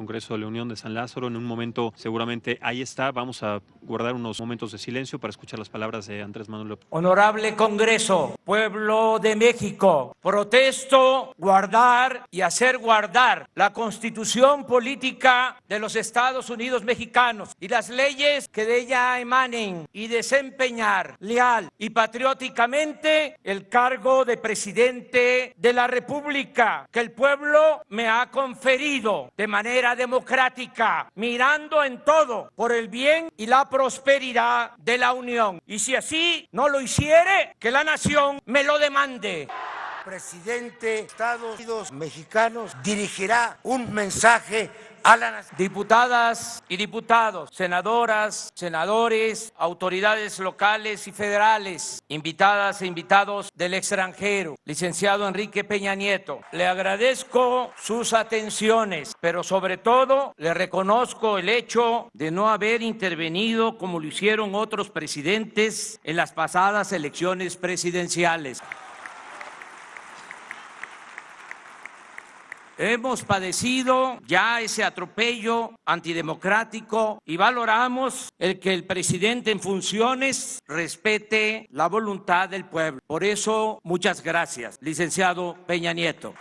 Congreso de la Unión de San Lázaro. En un momento seguramente ahí está. Vamos a guardar unos momentos de silencio para escuchar las palabras de Andrés Manuel López. Honorable Congreso, pueblo de México, protesto guardar y hacer guardar la Constitución política de los Estados Unidos mexicanos y las leyes que de ella emanen y desempeñar leal y patrióticamente el cargo de presidente de la República que el pueblo me ha conferido de manera democrática, mirando en todo por el bien y la prosperidad de la Unión. Y si así no lo hiciere, que la nación me lo demande. Presidente de Estados Unidos mexicanos dirigirá un mensaje a la nación. Diputadas y diputados, senadoras, senadores, autoridades locales y federales, invitadas e invitados del extranjero, licenciado Enrique Peña Nieto, le agradezco sus atenciones, pero sobre todo le reconozco el hecho de no haber intervenido como lo hicieron otros presidentes en las pasadas elecciones presidenciales. Hemos padecido ya ese atropello antidemocrático y valoramos el que el presidente en funciones respete la voluntad del pueblo. Por eso, muchas gracias, licenciado Peña Nieto.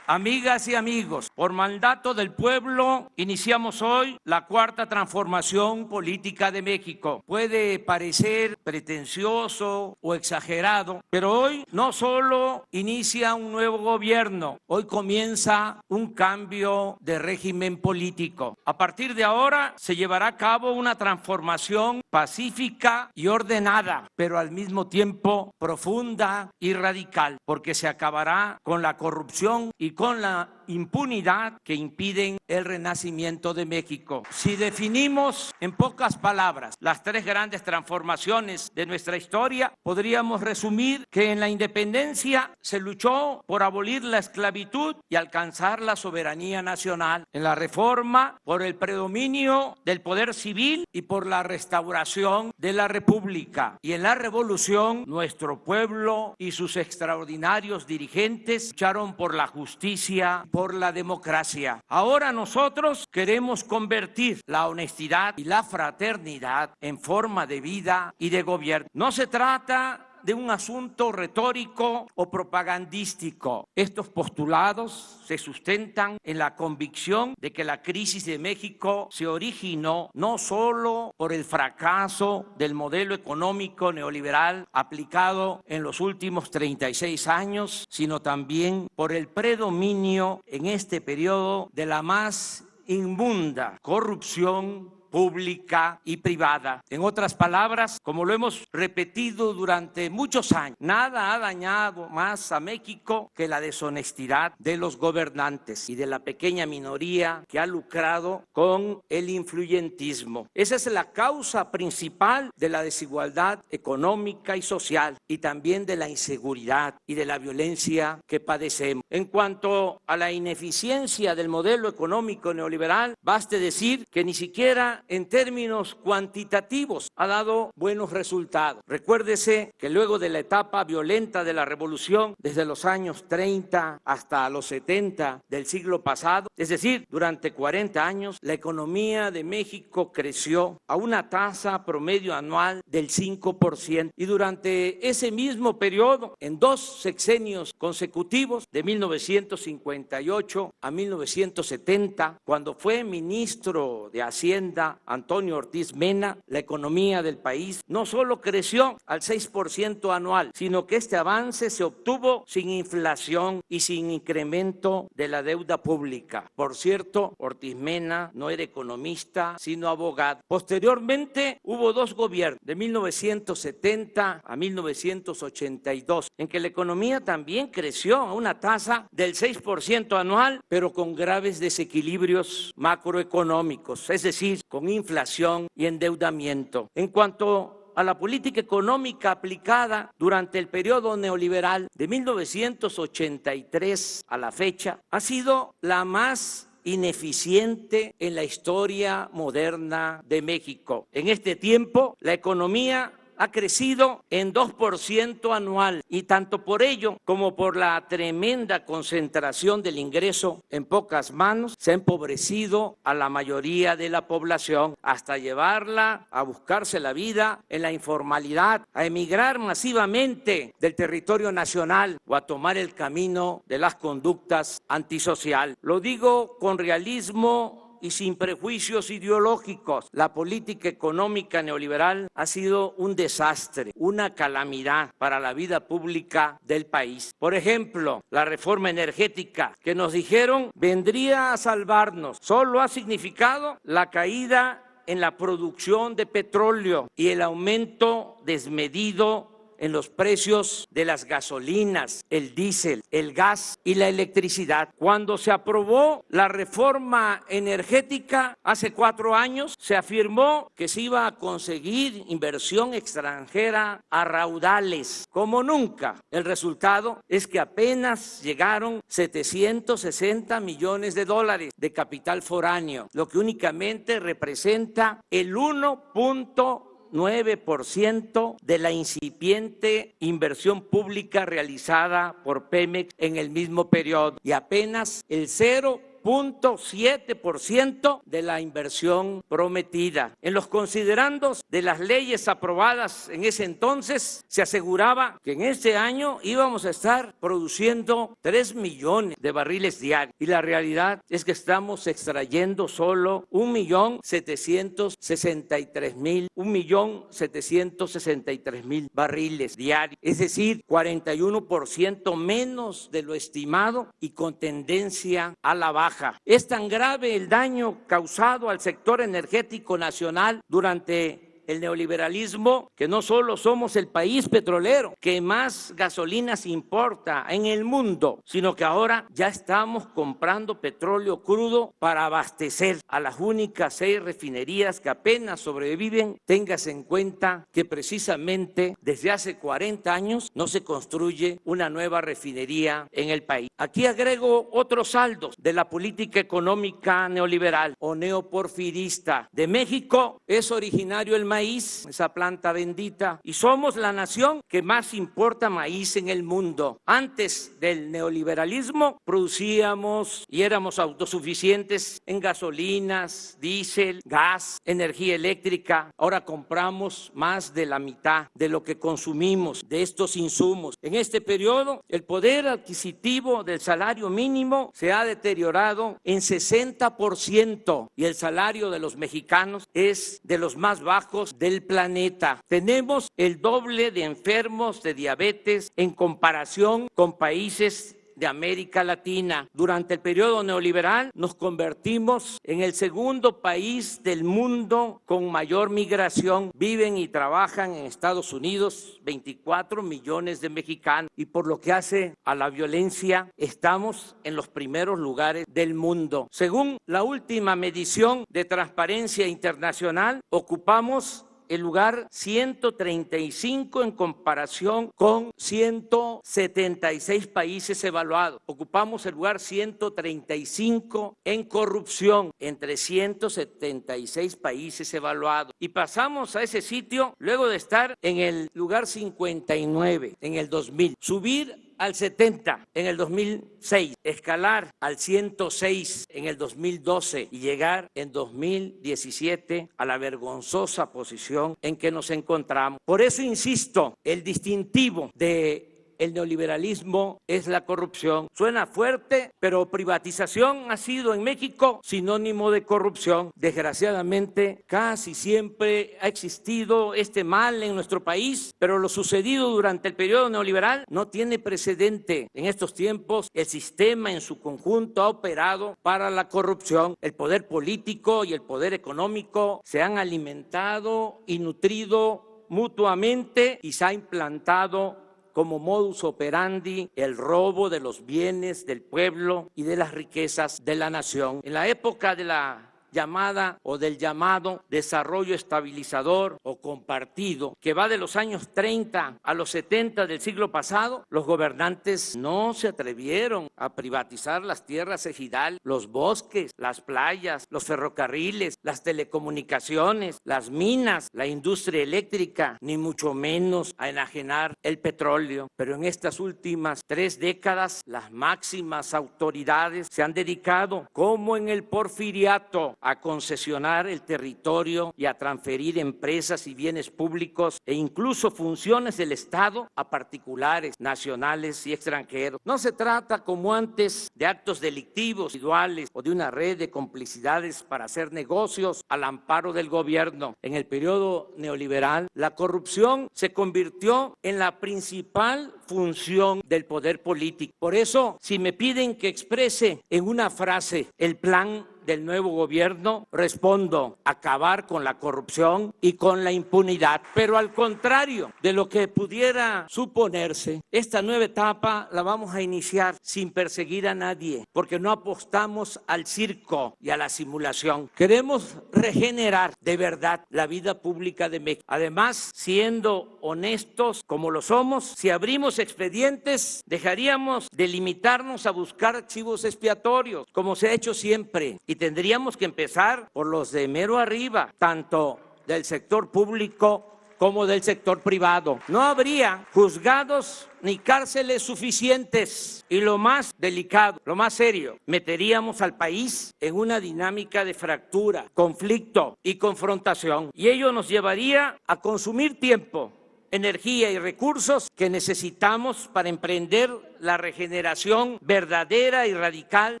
Amigas y amigos, por mandato del pueblo, iniciamos hoy la cuarta transformación política de México. Puede parecer pretencioso o exagerado, pero hoy no solo inicia un nuevo gobierno, hoy comienza un cambio de régimen político. A partir de ahora se llevará a cabo una transformación pacífica y ordenada, pero al mismo tiempo profunda y radical, porque se acabará con la corrupción y con la impunidad que impiden el renacimiento de México. Si definimos en pocas palabras las tres grandes transformaciones de nuestra historia, podríamos resumir que en la independencia se luchó por abolir la esclavitud y alcanzar la soberanía nacional. En la reforma, por el predominio del poder civil y por la restauración de la república. Y en la revolución, nuestro pueblo y sus extraordinarios dirigentes lucharon por la justicia, por la democracia. Ahora nosotros queremos convertir la honestidad y la fraternidad en forma de vida y de gobierno. No se trata de un asunto retórico o propagandístico. Estos postulados se sustentan en la convicción de que la crisis de México se originó no solo por el fracaso del modelo económico neoliberal aplicado en los últimos 36 años, sino también por el predominio en este periodo de la más inmunda corrupción pública y privada. En otras palabras, como lo hemos repetido durante muchos años, nada ha dañado más a México que la deshonestidad de los gobernantes y de la pequeña minoría que ha lucrado con el influyentismo. Esa es la causa principal de la desigualdad económica y social y también de la inseguridad y de la violencia que padecemos. En cuanto a la ineficiencia del modelo económico neoliberal, baste decir que ni siquiera en términos cuantitativos ha dado buenos resultados. Recuérdese que luego de la etapa violenta de la revolución, desde los años 30 hasta los 70 del siglo pasado, es decir, durante 40 años, la economía de México creció a una tasa promedio anual del 5%. Y durante ese mismo periodo, en 2 sexenios consecutivos, de 1958 a 1970, cuando fue ministro de Hacienda Antonio Ortiz Mena, la economía del país no solo creció al 6% anual, sino que este avance se obtuvo sin inflación y sin incremento de la deuda pública. Por cierto, Ortiz Mena no era economista, sino abogado. Posteriormente hubo 2 gobiernos, de 1970 a 1982, en que la economía también creció a una tasa del 6% anual, pero con graves desequilibrios macroeconómicos, es decir, con inflación y endeudamiento. En cuanto a la política económica aplicada durante el periodo neoliberal de 1983 a la fecha, ha sido la más ineficiente en la historia moderna de México. En este tiempo, la economía ha crecido en 2% anual y tanto por ello como por la tremenda concentración del ingreso en pocas manos se ha empobrecido a la mayoría de la población hasta llevarla a buscarse la vida en la informalidad, a emigrar masivamente del territorio nacional o a tomar el camino de las conductas antisociales. Lo digo con realismo y sin prejuicios ideológicos. La política económica neoliberal ha sido un desastre, una calamidad para la vida pública del país. Por ejemplo, la reforma energética que nos dijeron vendría a salvarnos, solo ha significado la caída en la producción de petróleo y el aumento desmedido en los precios de las gasolinas, el diésel, el gas y la electricidad. Cuando se aprobó la reforma energética hace 4 años, se afirmó que se iba a conseguir inversión extranjera a raudales, como nunca. El resultado es que apenas llegaron 760 millones de dólares de capital foráneo, lo que únicamente representa el 1.9% de la incipiente inversión pública realizada por Pemex en el mismo periodo y apenas el 0.7% de la inversión prometida. En los considerandos de las leyes aprobadas en ese entonces, se aseguraba que en este año íbamos a estar produciendo 3 millones de barriles diarios y la realidad es que estamos extrayendo solo 1.763.000 barriles diarios, es decir, 41% menos de lo estimado y con tendencia a la baja. Es tan grave el daño causado al sector energético nacional durante el neoliberalismo que no solo somos el país petrolero que más gasolinas importa en el mundo, sino que ahora ya estamos comprando petróleo crudo para abastecer a las únicas 6 refinerías que apenas sobreviven. Téngase en cuenta que precisamente desde hace 40 años no se construye una nueva refinería en el país. Aquí agrego otros saldos de la política económica neoliberal o neoporfirista. De México es originario el maíz, esa planta bendita, y somos la nación que más importa maíz en el mundo. Antes del neoliberalismo producíamos y éramos autosuficientes en gasolinas, diésel, gas, energía eléctrica. Ahora compramos más de la mitad de lo que consumimos de estos insumos. En este periodo, el poder adquisitivo del salario mínimo se ha deteriorado en 60% y el salario de los mexicanos es de los más bajos del planeta. Tenemos el doble de enfermos de diabetes en comparación con países de América Latina. Durante el periodo neoliberal nos convertimos en el segundo país del mundo con mayor migración. Viven y trabajan en Estados Unidos 24 millones de mexicanos y por lo que hace a la violencia estamos en los primeros lugares del mundo. Según la última medición de Transparencia Internacional, ocupamos el lugar 135 en comparación con 176 países evaluados. Ocupamos el lugar 135 en corrupción entre 176 países evaluados. Y pasamos a ese sitio luego de estar en el lugar 59 en el 2000. Subir al 70 en el 2006, escalar al 106 en el 2012 y llegar en 2017 a la vergonzosa posición en que nos encontramos. Por eso insisto, el distintivo de el neoliberalismo es la corrupción. Suena fuerte, pero privatización ha sido en México sinónimo de corrupción. Desgraciadamente, casi siempre ha existido este mal en nuestro país, pero lo sucedido durante el periodo neoliberal no tiene precedente. En estos tiempos, el sistema en su conjunto ha operado para la corrupción. El poder político y el poder económico se han alimentado y nutrido mutuamente y se ha implantado como modus operandi el robo de los bienes del pueblo y de las riquezas de la nación. En la época de la llamada o del llamado desarrollo estabilizador o compartido, que va de los años 30 a los 70 del siglo pasado, los gobernantes no se atrevieron a privatizar las tierras ejidales, los bosques, las playas, los ferrocarriles, las telecomunicaciones, las minas, la industria eléctrica, ni mucho menos a enajenar el petróleo. Pero en estas últimas 3 décadas, las máximas autoridades se han dedicado, como en el Porfiriato, a concesionar el territorio y a transferir empresas y bienes públicos e incluso funciones del Estado a particulares, nacionales y extranjeros. No se trata, como antes, de actos delictivos individuales o de una red de complicidades para hacer negocios al amparo del gobierno. En el periodo neoliberal, la corrupción se convirtió en la principal función del poder político. Por eso, si me piden que exprese en una frase el plan del nuevo gobierno, respondo: acabar con la corrupción y con la impunidad. Pero al contrario de lo que pudiera suponerse, esta nueva etapa la vamos a iniciar sin perseguir a nadie, porque no apostamos al circo y a la simulación. Queremos regenerar de verdad la vida pública de México. Además, siendo honestos como lo somos, si abrimos expedientes, dejaríamos de limitarnos a buscar archivos expiatorios, como se ha hecho siempre. Y tendríamos que empezar por los de mero arriba, tanto del sector público como del sector privado. No habría juzgados ni cárceles suficientes. Y lo más delicado, lo más serio, meteríamos al país en una dinámica de fractura, conflicto y confrontación. Y ello nos llevaría a consumir tiempo, energía y recursos que necesitamos para emprender la regeneración verdadera y radical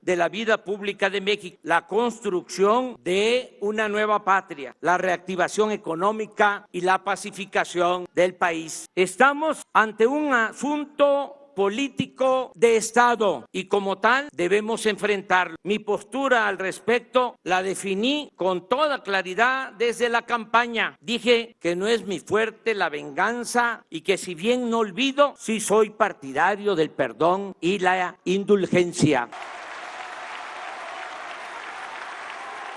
de la vida pública de México, la construcción de una nueva patria, la reactivación económica y la pacificación del país. Estamos ante un asunto político de Estado y como tal debemos enfrentarlo. Mi postura al respecto la definí con toda claridad desde la campaña. Dije que no es mi fuerte la venganza y que, si bien no olvido, sí soy partidario del perdón y la indulgencia.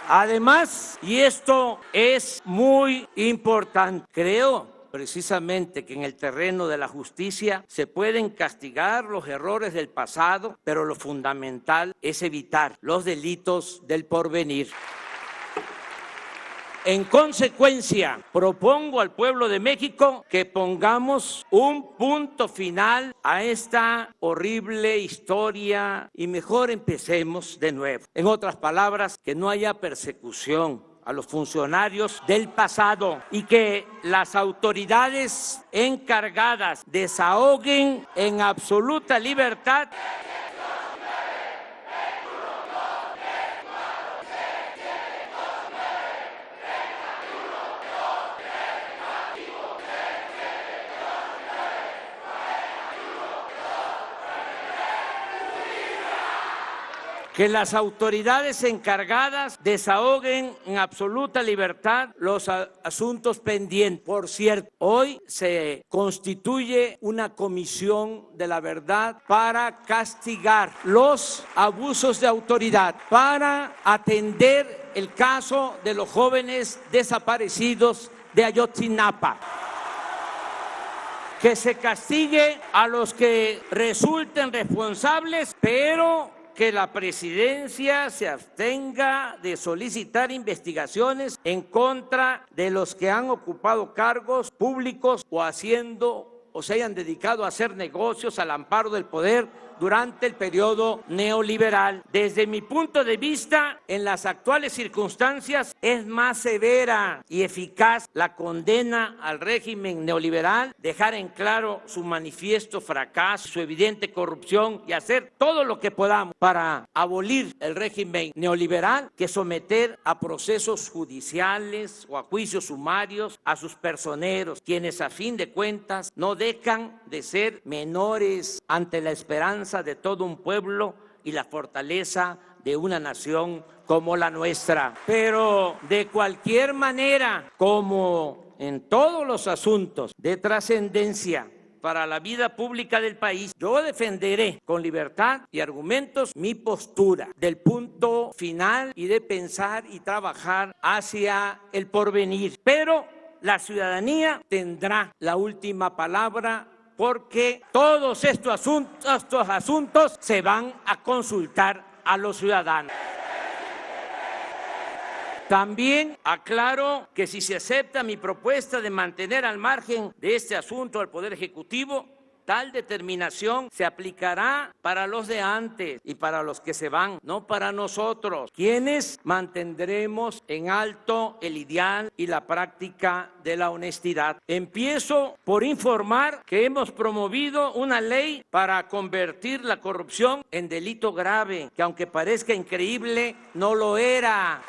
Además, y esto es muy importante, creo precisamente que en el terreno de la justicia se pueden castigar los errores del pasado, pero lo fundamental es evitar los delitos del porvenir. En consecuencia, propongo al pueblo de México que pongamos un punto final a esta horrible historia y mejor empecemos de nuevo. En otras palabras, que no haya persecución a los funcionarios del pasado y que las autoridades encargadas desahoguen en absoluta libertad que las autoridades encargadas desahoguen en absoluta libertad los asuntos pendientes. Por cierto, hoy se constituye una comisión de la verdad para castigar los abusos de autoridad, para atender el caso de los jóvenes desaparecidos de Ayotzinapa. Que se castigue a los que resulten responsables, pero que la presidencia se abstenga de solicitar investigaciones en contra de los que han ocupado cargos públicos o se hayan dedicado a hacer negocios al amparo del poder durante el periodo neoliberal. Desde mi punto de vista, en las actuales circunstancias, es más severa y eficaz la condena al régimen neoliberal, dejar en claro su manifiesto fracaso, su evidente corrupción y hacer todo lo que podamos para abolir el régimen neoliberal, que someter a procesos judiciales o a juicios sumarios a sus personeros, quienes a fin de cuentas no dejan de ser menores ante la esperanza de todo un pueblo y la fortaleza de una nación como la nuestra. Pero de cualquier manera, como en todos los asuntos de trascendencia para la vida pública del país, yo defenderé con libertad y argumentos mi postura del punto final y de pensar y trabajar hacia el porvenir. Pero la ciudadanía tendrá la última palabra, porque todos estos asuntos se van a consultar a los ciudadanos. También aclaro que si se acepta mi propuesta de mantener al margen de este asunto al Poder Ejecutivo, tal determinación se aplicará para los de antes y para los que se van, no para nosotros, quienes mantendremos en alto el ideal y la práctica de la honestidad. Empiezo por informar que hemos promovido una ley para convertir la corrupción en delito grave, que aunque parezca increíble, no lo era.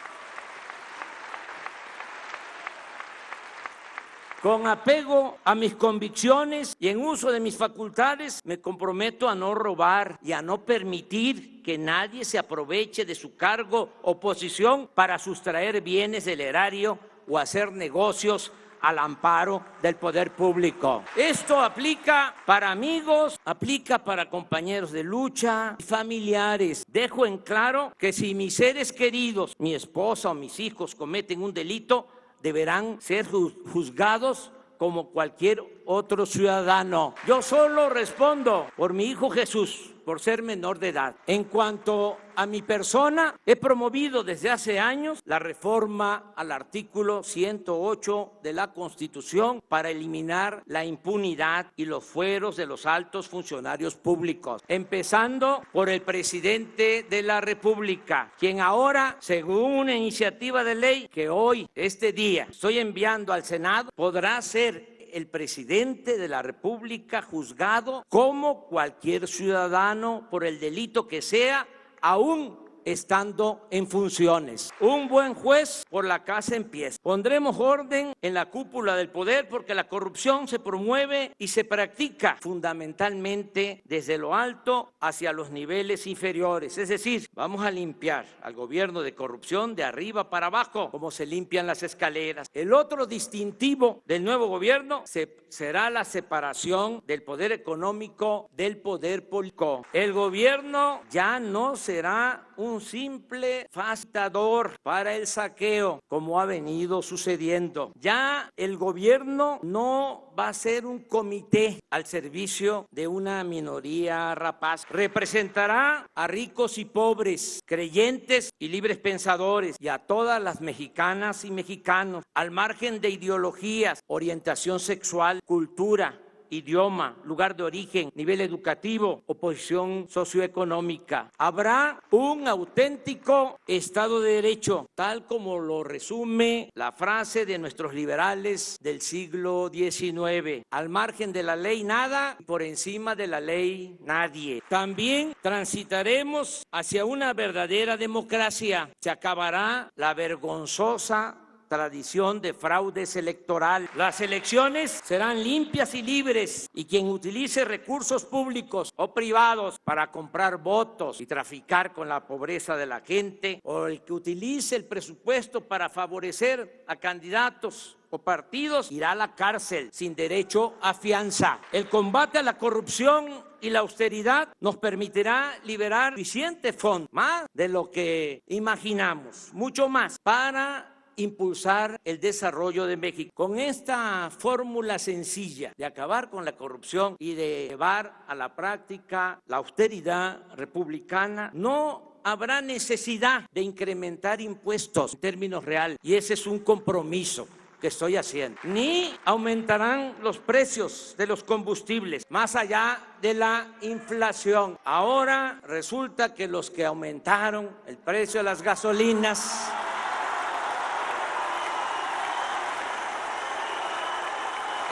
Con apego a mis convicciones y en uso de mis facultades, me comprometo a no robar y a no permitir que nadie se aproveche de su cargo o posición para sustraer bienes del erario o hacer negocios al amparo del poder público. Esto aplica para amigos, aplica para compañeros de lucha y familiares. Dejo en claro que si mis seres queridos, mi esposa o mis hijos cometen un delito, deberán ser juzgados como cualquier otro ciudadano. Yo solo respondo por mi hijo Jesús, por ser menor de edad. En cuanto a mi persona, he promovido desde hace años la reforma al artículo 108 de la Constitución para eliminar la impunidad y los fueros de los altos funcionarios públicos, empezando por el presidente de la República, quien ahora, según una iniciativa de ley que hoy, este día, estoy enviando al Senado, podrá ser el presidente de la República juzgado como cualquier ciudadano por el delito que sea, aún estando en funciones. Un buen juez por la casa empieza. Pondremos orden en la cúpula del poder porque la corrupción se promueve y se practica fundamentalmente desde lo alto hacia los niveles inferiores. Es decir, vamos a limpiar al gobierno de corrupción de arriba para abajo, como se limpian las escaleras. El otro distintivo del nuevo gobierno será la separación del poder económico del poder político. El gobierno ya no será un simple facilitador para el saqueo, como ha venido sucediendo. Ya el gobierno no va a ser un comité al servicio de una minoría rapaz. Representará a ricos y pobres, creyentes y libres pensadores, y a todas las mexicanas y mexicanos, al margen de ideologías, orientación sexual, cultura, idioma, lugar de origen, nivel educativo o posición socioeconómica. Habrá un auténtico Estado de Derecho, tal como lo resume la frase de nuestros liberales del siglo XIX. Al margen de la ley nada, por encima de la ley nadie. También transitaremos hacia una verdadera democracia. Se acabará la vergonzosa tradición de fraudes electorales. Las elecciones serán limpias y libres, y quien utilice recursos públicos o privados para comprar votos y traficar con la pobreza de la gente, o el que utilice el presupuesto para favorecer a candidatos o partidos, irá a la cárcel sin derecho a fianza. El combate a la corrupción y la austeridad nos permitirá liberar suficiente fondo, más de lo que imaginamos, mucho más, para impulsar el desarrollo de México. Con esta fórmula sencilla de acabar con la corrupción y de llevar a la práctica la austeridad republicana, no habrá necesidad de incrementar impuestos en términos reales, y ese es un compromiso que estoy haciendo. Ni aumentarán los precios de los combustibles más allá de la inflación. Ahora resulta que los que aumentaron el precio de las gasolinas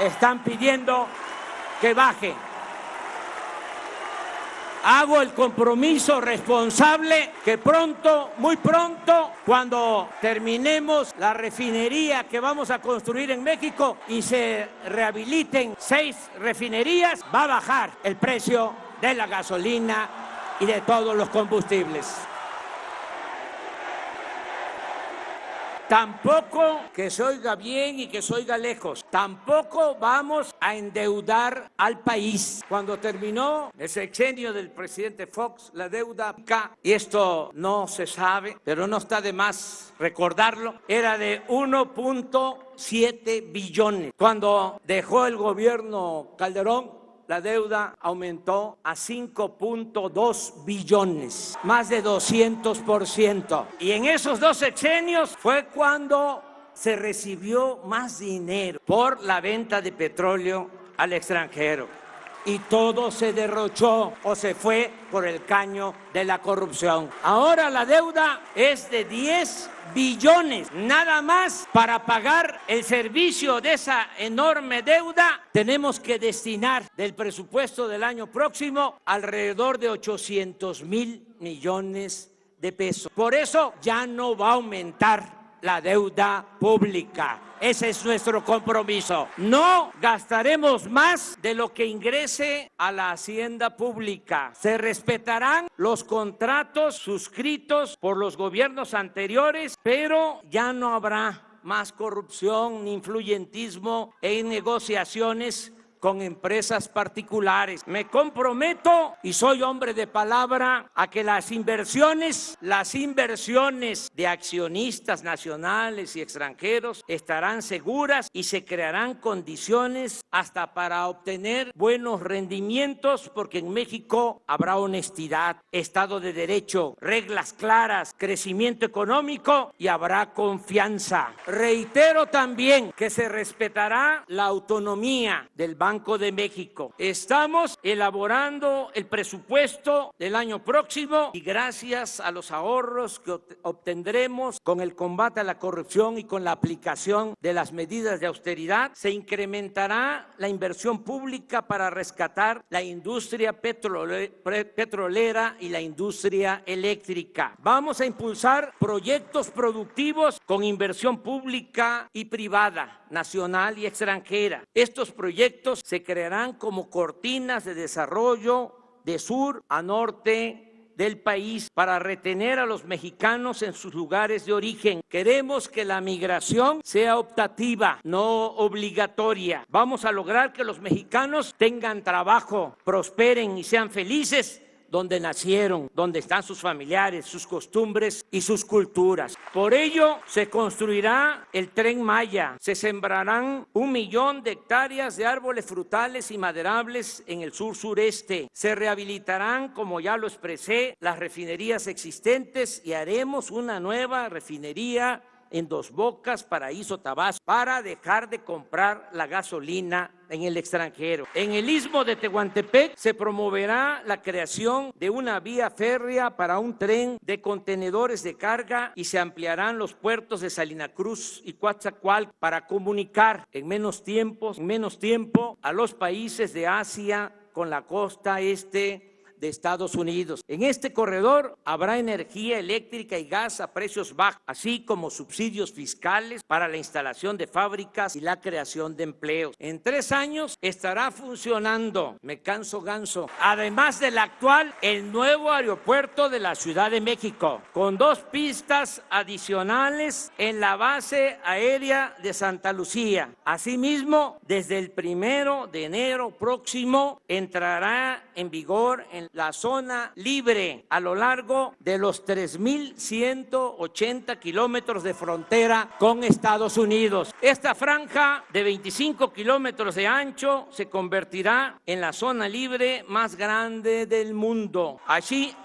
están pidiendo que baje. Hago el compromiso responsable que pronto, muy pronto, cuando terminemos la refinería que vamos a construir en México y se rehabiliten 6 refinerías, va a bajar el precio de la gasolina y de todos los combustibles. Tampoco, que se oiga bien y que se oiga lejos, tampoco vamos a endeudar al país. Cuando terminó el sexenio del presidente Fox, la deuda, y esto no se sabe, pero no está de más recordarlo, era de 1.7 billones. Cuando dejó el gobierno Calderón, la deuda aumentó a 5.2 billones, más de 200%. Y en esos 2 sexenios fue cuando se recibió más dinero por la venta de petróleo al extranjero. Y todo se derrochó o se fue por el caño de la corrupción. Ahora la deuda es de 10 billones. Nada más para pagar el servicio de esa enorme deuda, tenemos que destinar del presupuesto del año próximo alrededor de 800,000 millones de pesos. Por eso ya no va a aumentar la deuda pública. Ese es nuestro compromiso. No gastaremos más de lo que ingrese a la hacienda pública. Se respetarán los contratos suscritos por los gobiernos anteriores, pero ya no habrá más corrupción ni influyentismo en negociaciones con empresas particulares. Me comprometo, y soy hombre de palabra, a que las inversiones de accionistas nacionales y extranjeros estarán seguras y se crearán condiciones hasta para obtener buenos rendimientos, porque en México habrá honestidad, Estado de Derecho, reglas claras, crecimiento económico y habrá confianza. Reitero también que se respetará la autonomía del Banco de México. Estamos elaborando el presupuesto del año próximo y gracias a los ahorros que obtendremos con el combate a la corrupción y con la aplicación de las medidas de austeridad, se incrementará la inversión pública para rescatar la industria petrolera y la industria eléctrica. Vamos a impulsar proyectos productivos con inversión pública y privada, nacional y extranjera. Estos proyectos se crearán como cortinas de desarrollo de sur a norte del país para retener a los mexicanos en sus lugares de origen. Queremos que la migración sea optativa, no obligatoria. Vamos a lograr que los mexicanos tengan trabajo, prosperen y sean felices donde nacieron, donde están sus familiares, sus costumbres y sus culturas. Por ello, se construirá el Tren Maya, se sembrarán 1 millón de hectáreas de árboles frutales y maderables en el sur-sureste, se rehabilitarán, como ya lo expresé, las refinerías existentes y haremos una nueva refinería en Dos Bocas, Paraíso, Tabasco, para dejar de comprar la gasolina en el extranjero. En el Istmo de Tehuantepec se promoverá la creación de una vía férrea para un tren de contenedores de carga y se ampliarán los puertos de Salina Cruz y Coatzacoalcos para comunicar en menos tiempo a los países de Asia con la costa este de Estados Unidos. En este corredor habrá energía eléctrica y gas a precios bajos, así como subsidios fiscales para la instalación de fábricas y la creación de empleos. En 3 años estará funcionando, me canso ganso, además del actual, el nuevo aeropuerto de la Ciudad de México, con 2 pistas adicionales en la base aérea de Santa Lucía. Asimismo, desde el 1 de enero próximo entrará en vigor en la zona libre a lo largo de los 3,180 kilómetros de frontera con Estados Unidos. Esta franja de 25 kilómetros de ancho se convertirá en la zona libre más grande del mundo. Allí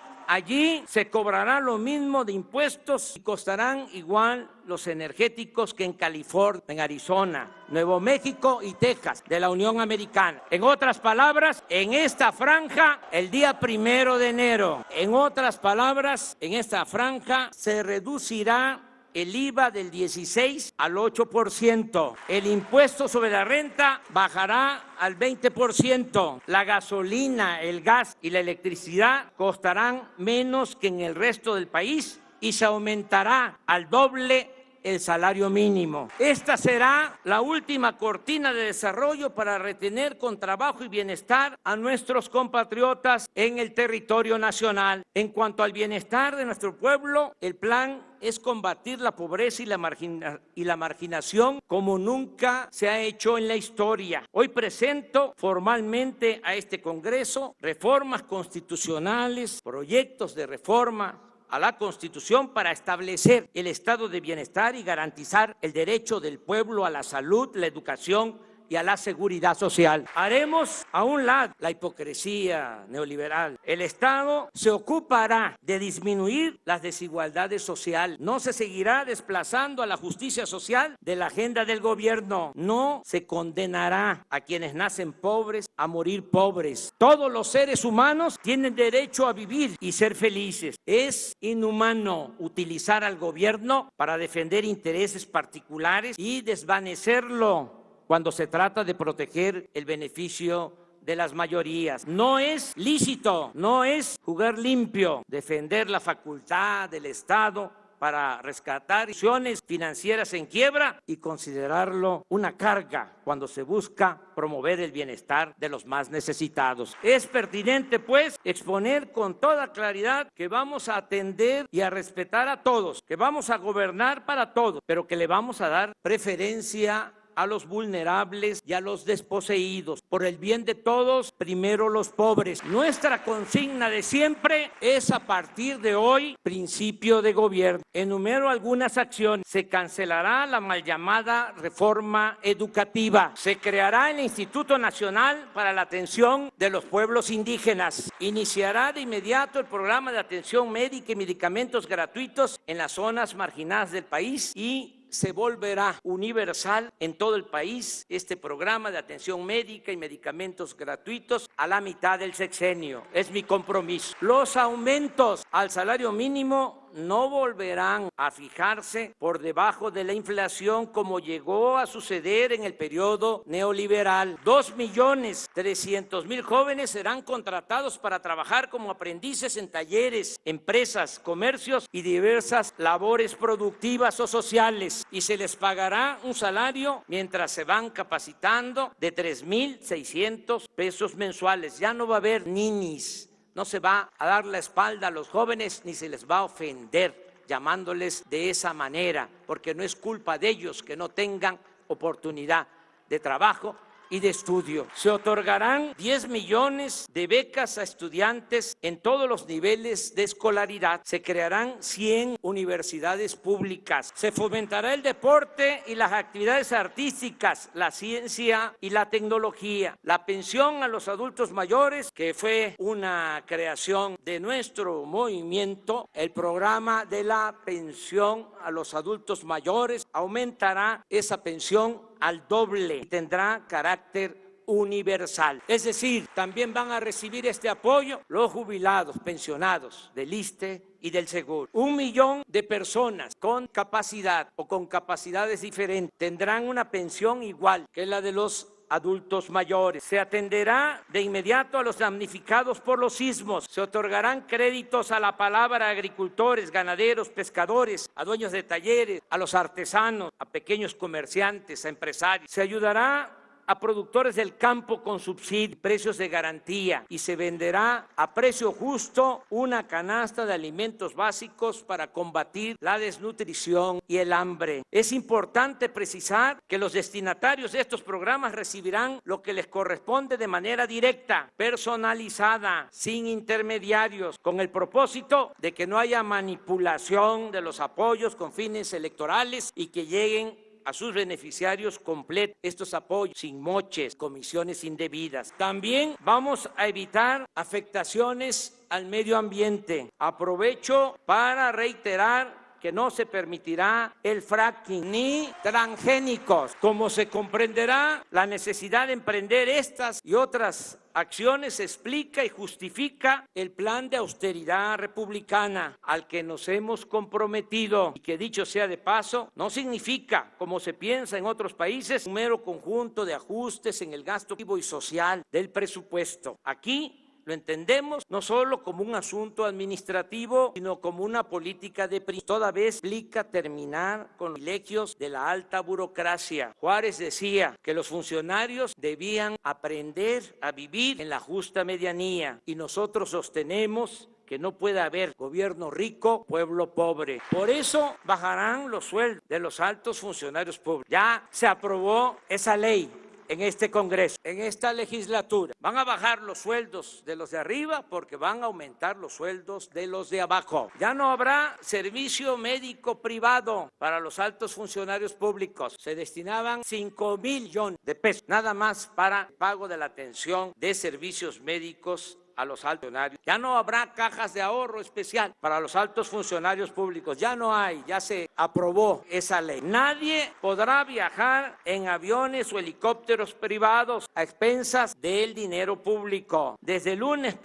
se cobrará lo mismo de impuestos y costarán igual los energéticos que en California, en Arizona, Nuevo México y Texas de la Unión Americana. En otras palabras, en esta franja, el día 1 de enero, en otras palabras, en esta franja se reducirá el IVA del 16 al 8%. El impuesto sobre la renta bajará al 20%. La gasolina, el gas y la electricidad costarán menos que en el resto del país y se aumentará al doble el salario mínimo. Esta será la última cortina de desarrollo para retener con trabajo y bienestar a nuestros compatriotas en el territorio nacional. En cuanto al bienestar de nuestro pueblo, el plan es combatir la pobreza y la marginación como nunca se ha hecho en la historia. Hoy presento formalmente a este Congreso reformas constitucionales, proyectos de reforma a la Constitución para establecer el estado de bienestar y garantizar el derecho del pueblo a la salud, la educación y a la seguridad social. Haremos a un lado la hipocresía neoliberal. El Estado se ocupará de disminuir las desigualdades sociales. No se seguirá desplazando a la justicia social de la agenda del gobierno. No se condenará a quienes nacen pobres a morir pobres. Todos los seres humanos tienen derecho a vivir y ser felices. Es inhumano utilizar al gobierno para defender intereses particulares y desvanecerlo cuando se trata de proteger el beneficio de las mayorías. No es lícito, no es jugar limpio, defender la facultad del Estado para rescatar instituciones financieras en quiebra y considerarlo una carga cuando se busca promover el bienestar de los más necesitados. Es pertinente, pues, exponer con toda claridad que vamos a atender y a respetar a todos, que vamos a gobernar para todos, pero que le vamos a dar preferencia a los vulnerables y a los desposeídos. Por el bien de todos, primero los pobres. Nuestra consigna de siempre es a partir de hoy, principio de gobierno. Enumero algunas acciones. Se cancelará la mal llamada reforma educativa. Se creará el Instituto Nacional para la Atención de los Pueblos Indígenas. Iniciará de inmediato el programa de atención médica y medicamentos gratuitos en las zonas marginadas del país y se volverá universal en todo el país este programa de atención médica y medicamentos gratuitos a la mitad del sexenio. Es mi compromiso. Los aumentos al salario mínimo no volverán a fijarse por debajo de la inflación como llegó a suceder en el periodo neoliberal. 2.300.000 jóvenes serán contratados para trabajar como aprendices en talleres, empresas, comercios y diversas labores productivas o sociales, y se les pagará un salario mientras se van capacitando de 3.600 pesos mensuales. Ya no va a haber ninis. No se va a dar la espalda a los jóvenes ni se les va a ofender llamándoles de esa manera, porque no es culpa de ellos que no tengan oportunidad de trabajo y de estudio. Se otorgarán 10 millones de becas a estudiantes en todos los niveles de escolaridad. Se crearán 100 universidades públicas. Se fomentará el deporte y las actividades artísticas, la ciencia y la tecnología. La pensión a los adultos mayores, que fue una creación de nuestro movimiento, el programa de la pensión a los adultos mayores, aumentará esa pensión al doble y tendrá carácter universal. Es decir, también van a recibir este apoyo los jubilados, pensionados del ISSSTE y del Seguro. 1 millón de personas con capacidad o con capacidades diferentes tendrán una pensión igual que la de los adultos mayores. Se atenderá de inmediato a los damnificados por los sismos. Se otorgarán créditos a la palabra a agricultores, ganaderos, pescadores, a dueños de talleres, a los artesanos, a pequeños comerciantes, a empresarios. Se ayudará a productores del campo con subsidio, precios de garantía, y se venderá a precio justo una canasta de alimentos básicos para combatir la desnutrición y el hambre. Es importante precisar que los destinatarios de estos programas recibirán lo que les corresponde de manera directa, personalizada, sin intermediarios, con el propósito de que no haya manipulación de los apoyos con fines electorales y que lleguen a sus beneficiarios completos estos apoyos, sin moches, comisiones indebidas. También vamos a evitar afectaciones al medio ambiente. Aprovecho para reiterar que no se permitirá el fracking ni transgénicos. Como se comprenderá, la necesidad de emprender estas y otras acciones explica y justifica el plan de austeridad republicana al que nos hemos comprometido y que, dicho sea de paso, no significa, como se piensa en otros países, un mero conjunto de ajustes en el gasto y social del presupuesto. Aquí lo entendemos no solo como un asunto administrativo, sino como una política de principio. Toda vez implica terminar con los privilegios de la alta burocracia. Juárez decía que los funcionarios debían aprender a vivir en la justa medianía y nosotros sostenemos que no puede haber gobierno rico, pueblo pobre. Por eso bajarán los sueldos de los altos funcionarios públicos. Ya se aprobó esa ley en este Congreso, en esta legislatura. Van a bajar los sueldos de los de arriba porque van a aumentar los sueldos de los de abajo. Ya no habrá servicio médico privado para los altos funcionarios públicos. Se destinaban 5,000 millones de pesos nada más para el pago de la atención de servicios médicos a los altos funcionarios. Ya no habrá cajas de ahorro especial para los altos funcionarios públicos. Ya no hay, ya se aprobó esa ley. Nadie podrá viajar en aviones o helicópteros privados a expensas del dinero público. Desde el lunes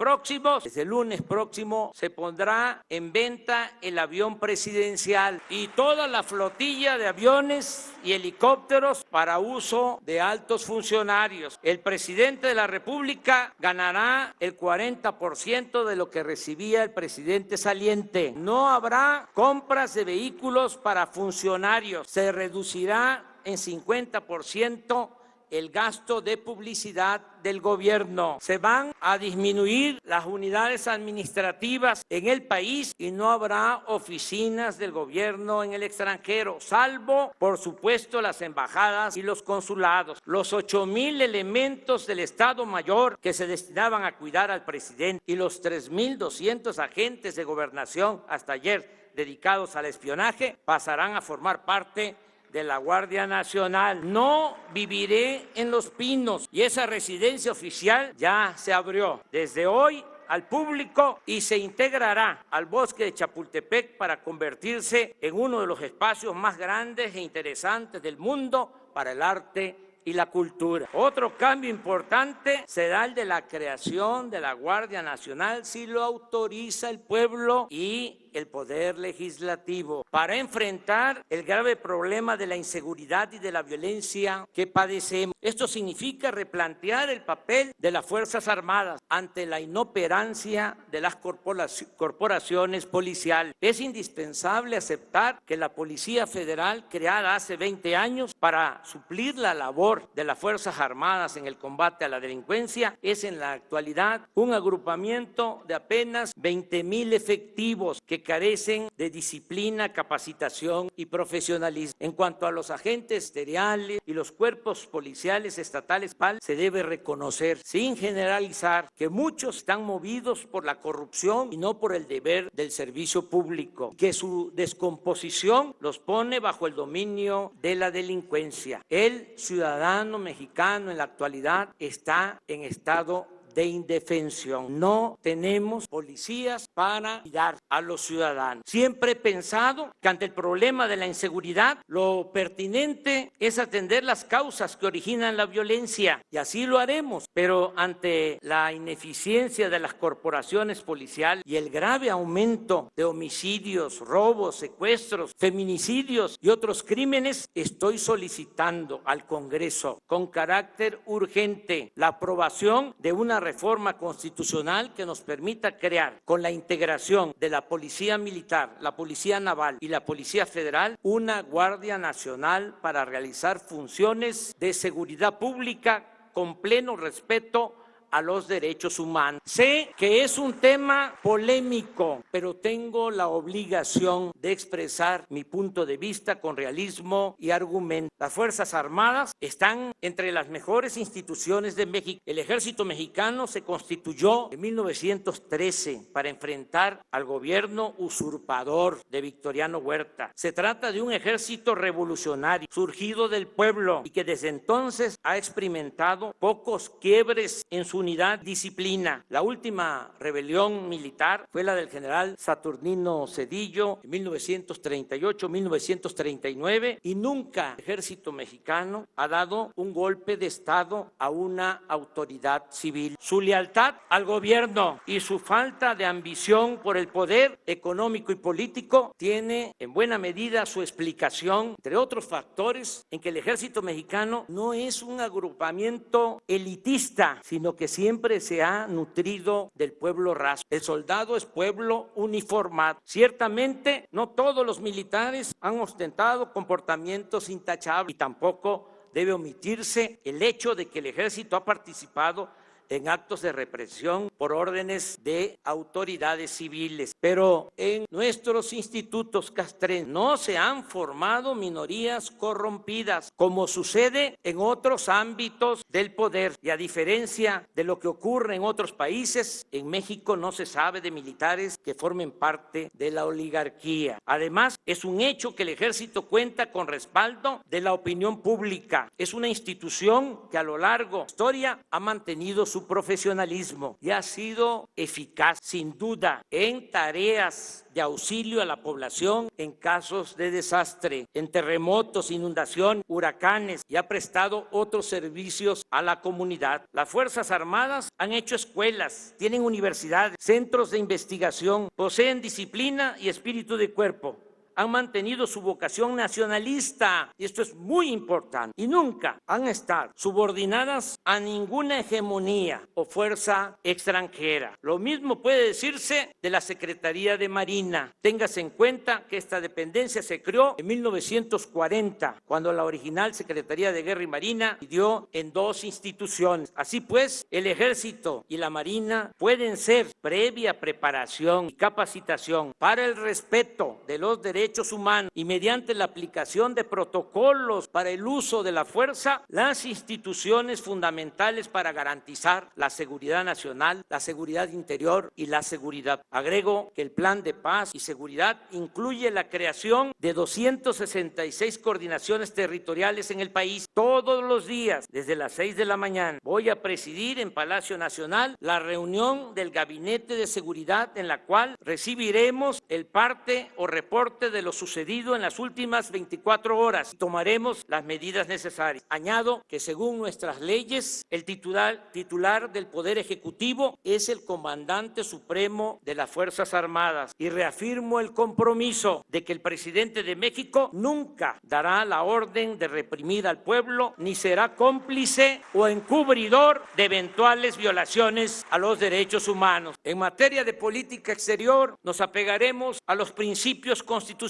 próximo se pondrá en venta el avión presidencial y toda la flotilla de aviones y helicópteros para uso de altos funcionarios. El presidente de la República ganará el 40% de lo que recibía el presidente saliente. No habrá compras de vehículos para funcionarios. Se reducirá en 50% el gasto de publicidad del gobierno. Se van a disminuir las unidades administrativas en el país y no habrá oficinas del gobierno en el extranjero, salvo, por supuesto, las embajadas y los consulados. Los 8,000 elementos del Estado Mayor que se destinaban a cuidar al presidente y los 3,200 agentes de gobernación hasta ayer dedicados al espionaje pasarán a formar parte de la Guardia Nacional. No viviré en Los Pinos y esa residencia oficial ya se abrió desde hoy al público y se integrará al bosque de Chapultepec para convertirse en uno de los espacios más grandes e interesantes del mundo para el arte y la cultura. Otro cambio importante será el de la creación de la Guardia Nacional si lo autoriza el pueblo y el Poder Legislativo para enfrentar el grave problema de la inseguridad y de la violencia que padecemos. Esto significa replantear el papel de las Fuerzas Armadas ante la inoperancia de las corporaciones policiales. Es indispensable aceptar que la Policía Federal, creada hace 20 años para suplir la labor de las Fuerzas Armadas en el combate a la delincuencia, es en la actualidad un agrupamiento de apenas 20,000 efectivos que carecen de disciplina, capacitación y profesionalismo. En cuanto a los agentes ministeriales y los cuerpos policiales estatales, se debe reconocer, sin generalizar, que muchos están movidos por la corrupción y no por el deber del servicio público, que su descomposición los pone bajo el dominio de la delincuencia. El ciudadano mexicano en la actualidad está en estado de indefensión. No tenemos policías para cuidar a los ciudadanos. Siempre he pensado que ante el problema de la inseguridad, lo pertinente es atender las causas que originan la violencia, y así lo haremos. Pero ante la ineficiencia de las corporaciones policiales y el grave aumento de homicidios, robos, secuestros, feminicidios y otros crímenes, estoy solicitando al Congreso con carácter urgente la aprobación de una reforma constitucional que nos permita crear, con la integración de la Policía Militar, la Policía Naval y la Policía Federal, una Guardia Nacional para realizar funciones de seguridad pública con pleno respeto a los derechos humanos. Sé que es un tema polémico, pero tengo la obligación de expresar mi punto de vista con realismo y argumento. Las Fuerzas Armadas están entre las mejores instituciones de México. El Ejército Mexicano se constituyó en 1913 para enfrentar al gobierno usurpador de Victoriano Huerta. Se trata de un ejército revolucionario, surgido del pueblo y que desde entonces ha experimentado pocos quiebres en su unidad, disciplina. La última rebelión militar fue la del general Saturnino Cedillo en 1938-1939 y nunca el ejército mexicano ha dado un golpe de Estado a una autoridad civil. Su lealtad al gobierno y su falta de ambición por el poder económico y político tiene en buena medida su explicación, entre otros factores, en que el ejército mexicano no es un agrupamiento elitista, sino que siempre se ha nutrido del pueblo raso. El soldado es pueblo uniformado. Ciertamente, no todos los militares han ostentado comportamientos intachables y tampoco debe omitirse el hecho de que el ejército ha participado en actos de represión por órdenes de autoridades civiles. Pero en nuestros institutos castrenses no se han formado minorías corrompidas, como sucede en otros ámbitos del poder. Y a diferencia de lo que ocurre en otros países, en México no se sabe de militares que formen parte de la oligarquía. Además, es un hecho que el ejército cuenta con respaldo de la opinión pública. Es una institución que a lo largo de la historia ha mantenido su profesionalismo y ha sido eficaz, sin duda, en tareas de auxilio a la población en casos de desastre, en terremotos, inundación, huracanes, y ha prestado otros servicios a la comunidad. Las Fuerzas Armadas han hecho escuelas, tienen universidades, centros de investigación, poseen disciplina y espíritu de cuerpo. Han mantenido su vocación nacionalista, y esto es muy importante, y nunca han estado subordinadas a ninguna hegemonía o fuerza extranjera. Lo mismo puede decirse de la Secretaría de Marina. Téngase en cuenta que esta dependencia se creó en 1940, cuando la original Secretaría de Guerra y Marina dividió en dos instituciones. Así pues, el Ejército y la Marina pueden ser previa preparación y capacitación para el respeto de los derechos humanos y mediante la aplicación de protocolos para el uso de la fuerza, las instituciones fundamentales para garantizar la seguridad nacional, la seguridad interior y la seguridad. Agrego que el Plan de Paz y Seguridad incluye la creación de 266 coordinaciones territoriales en el país. Todos los días, desde las 6 de la mañana, voy a presidir en Palacio Nacional la reunión del Gabinete de Seguridad, en la cual recibiremos el parte o reporte de lo sucedido en las últimas 24 horas y tomaremos las medidas necesarias. Añado que según nuestras leyes, el titular del Poder Ejecutivo es el comandante supremo de las Fuerzas Armadas, y reafirmo el compromiso de que el presidente de México nunca dará la orden de reprimir al pueblo ni será cómplice o encubridor de eventuales violaciones a los derechos humanos. En materia de política exterior, nos apegaremos a los principios constitucionales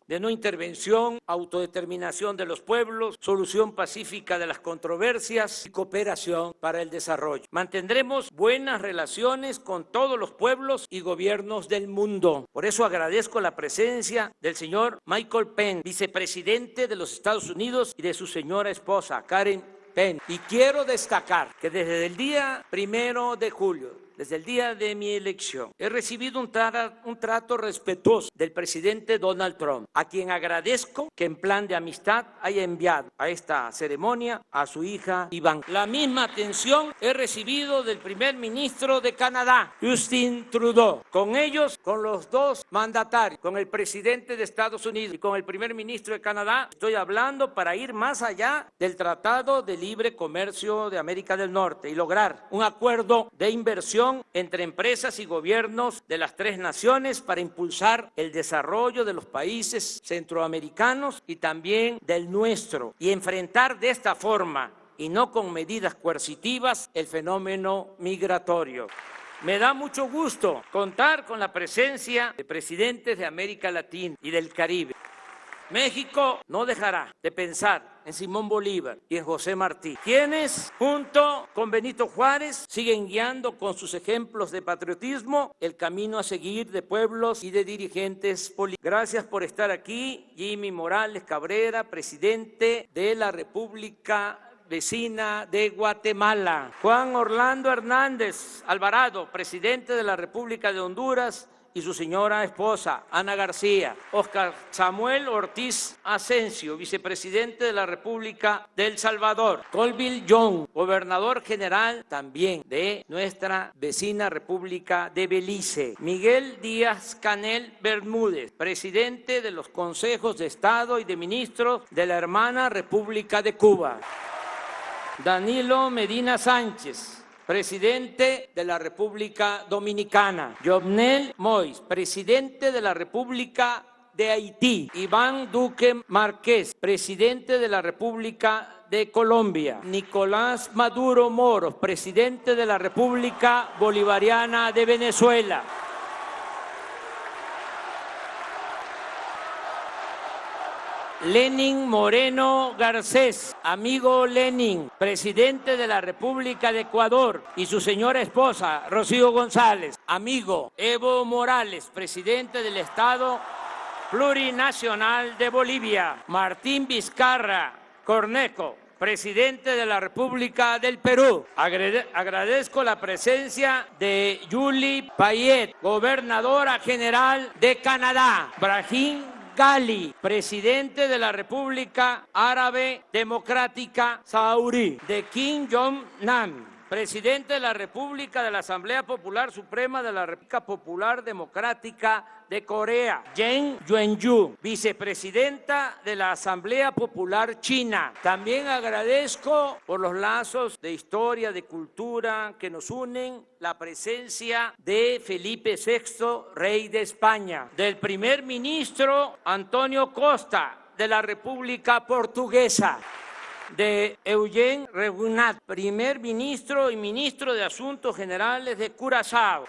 de no intervención, autodeterminación de los pueblos, solución pacífica de las controversias y cooperación para el desarrollo. Mantendremos buenas relaciones con todos los pueblos y gobiernos del mundo. Por eso agradezco la presencia del señor Michael Pence, vicepresidente de los Estados Unidos, y de su señora esposa, Karen Pence. Y quiero destacar que desde el día 1 de julio, desde el día de mi elección, he recibido un trato respetuoso del presidente Donald Trump, a quien agradezco que en plan de amistad haya enviado a esta ceremonia a su hija Iván. La misma atención he recibido del primer ministro de Canadá, Justin Trudeau. Con ellos, con los dos mandatarios, con el presidente de Estados Unidos y con el primer ministro de Canadá, estoy hablando para ir más allá del Tratado de Libre Comercio de América del Norte y lograr un acuerdo de inversión entre empresas y gobiernos de las tres naciones para impulsar el desarrollo de los países centroamericanos y también del nuestro, y enfrentar de esta forma y no con medidas coercitivas el fenómeno migratorio. Me da mucho gusto contar con la presencia de presidentes de América Latina y del Caribe. México no dejará de pensar en Simón Bolívar y en José Martí, quienes junto con Benito Juárez siguen guiando con sus ejemplos de patriotismo el camino a seguir de pueblos y de dirigentes políticos. Gracias por estar aquí, Jimmy Morales Cabrera, presidente de la República vecina de Guatemala. Juan Orlando Hernández Alvarado, presidente de la República de Honduras, y su señora esposa, Ana García. Oscar Samuel Ortiz Asensio, vicepresidente de la República de El Salvador. Colville Young, gobernador general también de nuestra vecina República de Belice. Miguel Díaz-Canel Bermúdez, presidente de los consejos de Estado y de ministros de la hermana República de Cuba. Danilo Medina Sánchez, presidente de la República Dominicana. Jovenel Moïse, presidente de la República de Haití. Iván Duque Márquez, presidente de la República de Colombia, Nicolás Maduro Moros, presidente de la República Bolivariana de Venezuela. Lenin Moreno Garcés, amigo Lenin, presidente de la República de Ecuador, y su señora esposa, Rocío González. Amigo Evo Morales, presidente del Estado Plurinacional de Bolivia. Martín Vizcarra Cornejo, presidente de la República del Perú. Agradezco la presencia de Julie Payet, gobernadora general de Canadá. Brahim Gali, presidente de la República Árabe Democrática Saharaui. De Kim Jong-nam, presidente de la República de la Asamblea Popular Suprema de la República Popular Democrática de Corea. Jen Yuanyu, vicepresidenta de la Asamblea Popular China. También agradezco por los lazos de historia, de cultura que nos unen, la presencia de Felipe VI, rey de España, del primer ministro Antonio Costa de la República Portuguesa, de Eugene Regunat, primer ministro y ministro de Asuntos Generales de Curazao.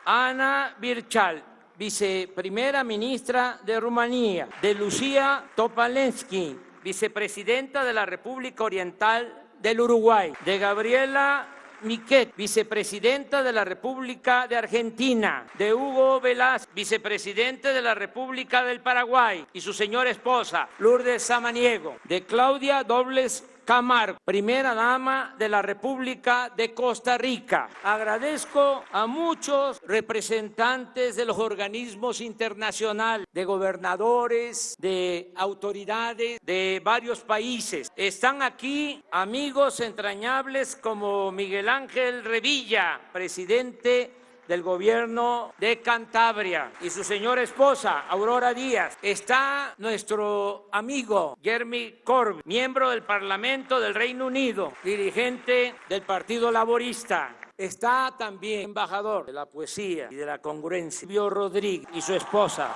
Ana Birchal, viceprimera ministra de Rumanía. De Lucía Topalensky, vicepresidenta de la República Oriental del Uruguay. De Gabriela Miquet, vicepresidenta de la República de Argentina. De Hugo Velázquez, vicepresidente de la República del Paraguay, y su señora esposa, Lourdes Samaniego. De Claudia Dobles Camargo, primera dama de la República de Costa Rica. Agradezco a muchos representantes de los organismos internacionales, de gobernadores, de autoridades de varios países. Están aquí amigos entrañables como Miguel Ángel Revilla, presidente del gobierno de Cantabria, y su señora esposa, Aurora Díaz. Está nuestro amigo Jeremy Corbyn, miembro del Parlamento del Reino Unido, dirigente del Partido Laborista. Está también embajador de la poesía y de la congruencia, Silvio Rodríguez, y su esposa,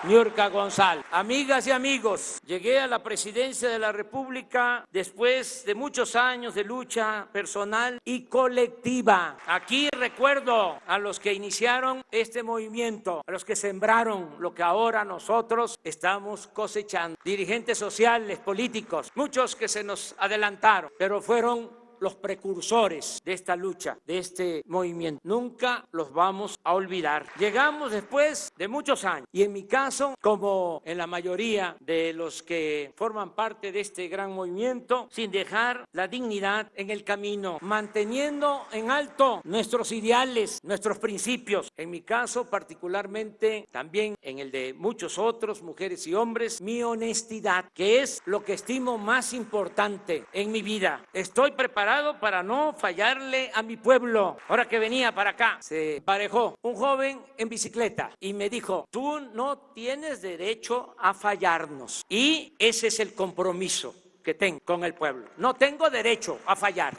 Niurka González. Amigas y amigos, llegué a la presidencia de la República después de muchos años de lucha personal y colectiva. Aquí recuerdo a los que iniciaron este movimiento, a los que sembraron lo que ahora nosotros estamos cosechando. Dirigentes sociales, políticos, muchos que se nos adelantaron, pero fueron los precursores de esta lucha, de este movimiento. Nunca los vamos a olvidar. Llegamos después de muchos años, y en mi caso, como en la mayoría de los que forman parte de este gran movimiento, sin dejar la dignidad en el camino, manteniendo en alto nuestros ideales, nuestros principios. En mi caso, particularmente, también en el de muchos otros, mujeres y hombres, mi honestidad, que es lo que estimo más importante en mi vida. Estoy preparado para no fallarle a mi pueblo. Ahora que venía para acá, se emparejó un joven en bicicleta y me dijo: tú no tienes derecho a fallarnos. Y ese es el compromiso que tengo con el pueblo. No tengo derecho a fallar.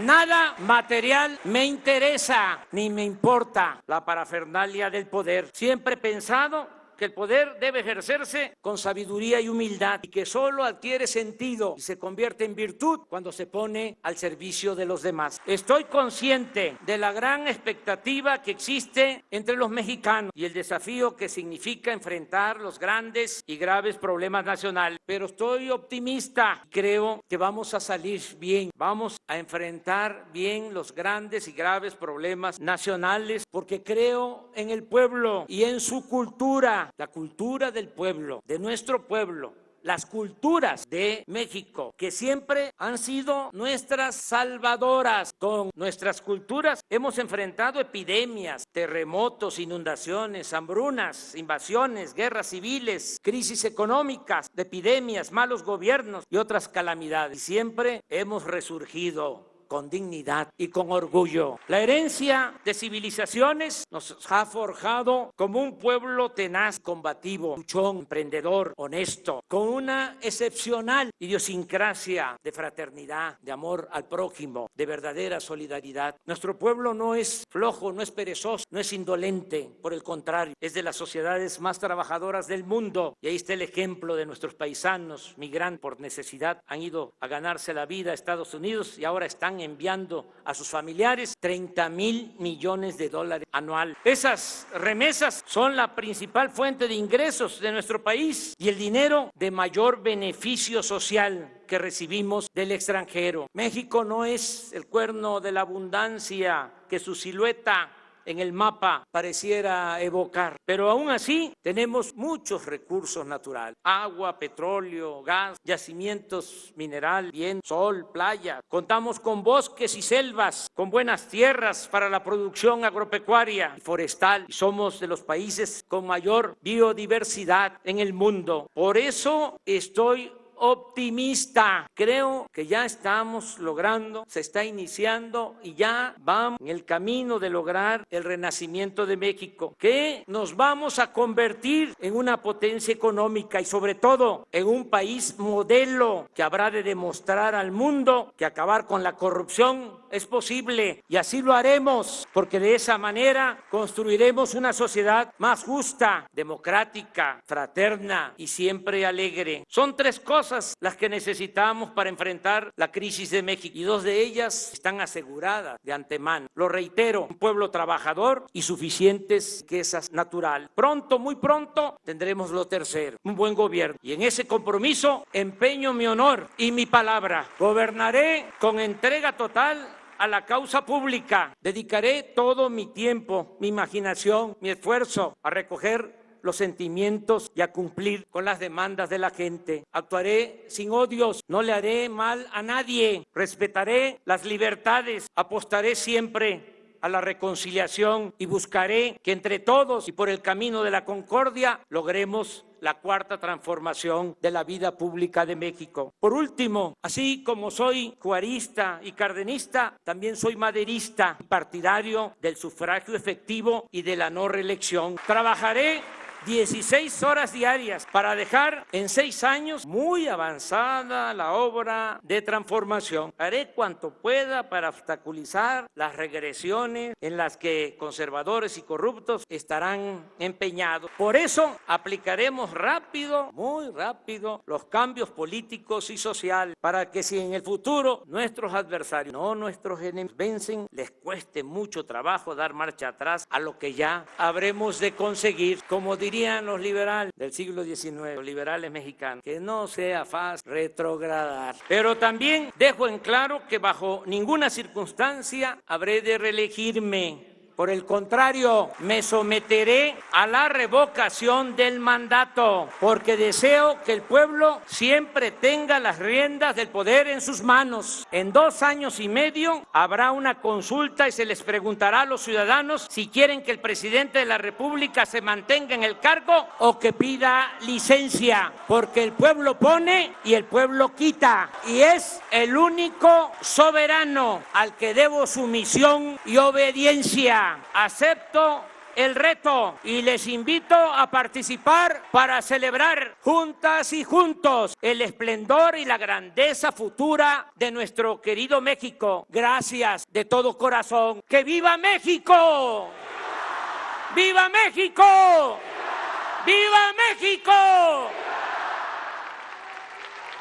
Nada material me interesa ni me importa la parafernalia del poder. Siempre he pensado que el poder debe ejercerse con sabiduría y humildad, y que solo adquiere sentido y se convierte en virtud cuando se pone al servicio de los demás. Estoy consciente de la gran expectativa que existe entre los mexicanos y el desafío que significa enfrentar los grandes y graves problemas nacionales, pero estoy optimista. Creo que vamos a salir bien, vamos a enfrentar bien los grandes y graves problemas nacionales, porque creo en el pueblo y en su cultura. La cultura del pueblo, de nuestro pueblo, las culturas de México, que siempre han sido nuestras salvadoras. Con nuestras culturas hemos enfrentado epidemias, terremotos, inundaciones, hambrunas, invasiones, guerras civiles, crisis económicas, epidemias, malos gobiernos y otras calamidades. Y siempre hemos resurgido con dignidad y con orgullo. La herencia de civilizaciones nos ha forjado como un pueblo tenaz, combativo, luchón, emprendedor, honesto, con una excepcional idiosincrasia de fraternidad, de amor al prójimo, de verdadera solidaridad. Nuestro pueblo no es flojo, no es perezoso, no es indolente, por el contrario, es de las sociedades más trabajadoras del mundo. Y ahí está el ejemplo de nuestros paisanos migrantes por necesidad, han ido a ganarse la vida a Estados Unidos y ahora están enviando a sus familiares 30,000 millones de dólares anual. Esas remesas son la principal fuente de ingresos de nuestro país y el dinero de mayor beneficio social que recibimos del extranjero. México no es el cuerno de la abundancia que su silueta en el mapa pareciera evocar, pero aún así tenemos muchos recursos naturales: agua, petróleo, gas, yacimientos mineral, viento, sol, playa. Contamos con bosques y selvas, con buenas tierras para la producción agropecuaria y forestal, y somos de los países con mayor biodiversidad en el mundo. Por eso estoy optimista. Creo que ya estamos logrando, se está iniciando y ya vamos en el camino de lograr el renacimiento de México, que nos vamos a convertir en una potencia económica y sobre todo en un país modelo que habrá de demostrar al mundo que acabar con la corrupción es posible, y así lo haremos, porque de esa manera construiremos una sociedad más justa, democrática, fraterna y siempre alegre. Son tres cosas las que necesitamos para enfrentar la crisis de México, y dos de ellas están aseguradas de antemano. Lo reitero: un pueblo trabajador y suficientes riquezas naturales. Pronto, muy pronto, tendremos lo tercero: un buen gobierno. Y en ese compromiso empeño mi honor y mi palabra. Gobernaré con entrega total a la causa pública. Dedicaré todo mi tiempo, mi imaginación, mi esfuerzo a recoger los sentimientos y a cumplir con las demandas de la gente. Actuaré sin odios, no le haré mal a nadie, respetaré las libertades, apostaré siempre a la reconciliación y buscaré que entre todos y por el camino de la concordia logremos la cuarta transformación de la vida pública de México. Por último, así como soy juarista y cardenista, también soy maderista, partidario del sufragio efectivo y de la no reelección. Trabajaré 16 horas diarias para dejar en 6 años muy avanzada la obra de transformación. Haré cuanto pueda para obstaculizar las regresiones en las que conservadores y corruptos estarán empeñados. Por eso aplicaremos rápido, muy rápido, los cambios políticos y sociales para que si en el futuro nuestros adversarios, no nuestros enemigos, vencen, les cueste mucho trabajo dar marcha atrás a lo que ya habremos de conseguir. Como dirían los liberales del siglo XIX, los liberales mexicanos, que no sea fácil retrogradar. Pero también dejo en claro que bajo ninguna circunstancia habré de reelegirme. Por el contrario, me someteré a la revocación del mandato, porque deseo que el pueblo siempre tenga las riendas del poder en sus manos. En 2 años y medio habrá una consulta y se les preguntará a los ciudadanos si quieren que el presidente de la República se mantenga en el cargo o que pida licencia, porque el pueblo pone y el pueblo quita, y es el único soberano al que debo sumisión y obediencia. Acepto el reto y les invito a participar para celebrar juntas y juntos el esplendor y la grandeza futura de nuestro querido México. Gracias de todo corazón. ¡Que viva México! ¡Viva México! ¡Viva México!